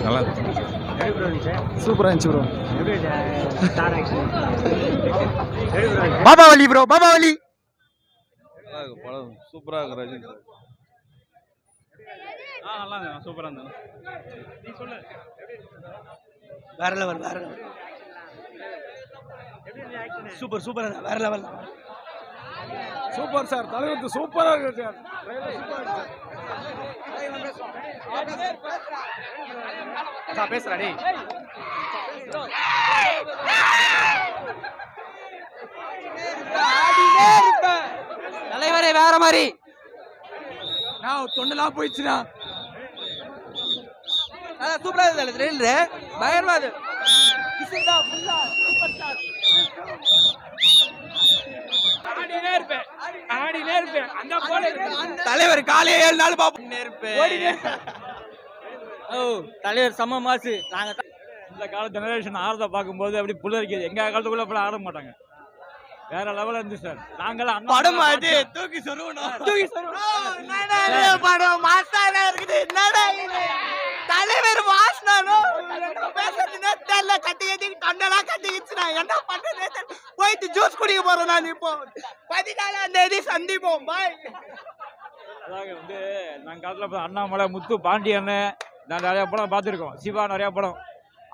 நல்லா சூப்பரா இருந்துச்சு ப்ரோ. பாபாவலி ப்ரோ, பாபாவலி படம் சூப்பரா இருக்கு. ரஜினி சார் நல்லா இருக்கு, சூப்பரா இருந்தாங்க. நீ சொல்லு. வேற லெவல், வேற லெவல். சூப்பர் சூப்பரா வேற லெவல். சூப்பர் சார், தலைவர் சூப்பரா இருக்கு சார். பேசுறா டேய். தலைவரே வேற மாதிரி தொண்டெல்லாம் போயிடுச்சுனா சூப்பரா இருக்கு. ட்ரெயிலர் பயங்கரமா இது. தலைவர் காலையே 7 நாள் தலைவர் செம்ம மாசு. நாங்க இந்த கால ஜெனரேஷன் ஆறத பார்க்கும்போது அப்படி புல்லரிக்குது. எங்க காலத்துக்குள்ள அப்படி ஆட மாட்டாங்க. வேற லெவல் இருந்து சார். நாங்களாம் படம் அது தூக்கி சொருவணும், தூக்கி சொருவணும். படம் மாசானா இருக்குது. என்னடா இது தலைவர் வாசனானோ பேசுறதுனே தெரியல. கட்டி கட்டி தொண்டெல்லாம் கட்டிக்கிச்சுனா என்ன பண்றதே தெரியல. போயிட்டு ஜூஸ் குடிக்க போறேன் நான். இப்போ 14ஆம் தேதி சந்திப்போம். பாய். அதாங்க வந்து நாங்கள் காலத்தில் அண்ணாமலை, முத்து, பாண்டியன் நான் நிறையா படம் பார்த்துருக்கோம். சிவா நிறையா படம்.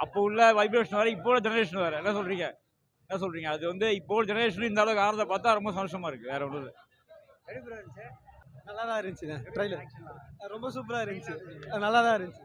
அப்போ உள்ள வைப்ரேஷன் வேறு, இப்போ உள்ள ஜெனரேஷன் வேறு. என்ன சொல்கிறீங்க? என்ன சொல்கிறீங்க? அது வந்து இப்போ உள்ள ஜெனரேஷன் இந்த அளவுக்கு ஆறதை பார்த்தா ரொம்ப சந்தோஷமாக இருக்குது. வேறு ஒன்று நல்லா தான் இருந்துச்சு. ட்ரைலர் ரொம்ப சூப்பரா இருந்துச்சு. நல்லா தான் இருந்துச்சு.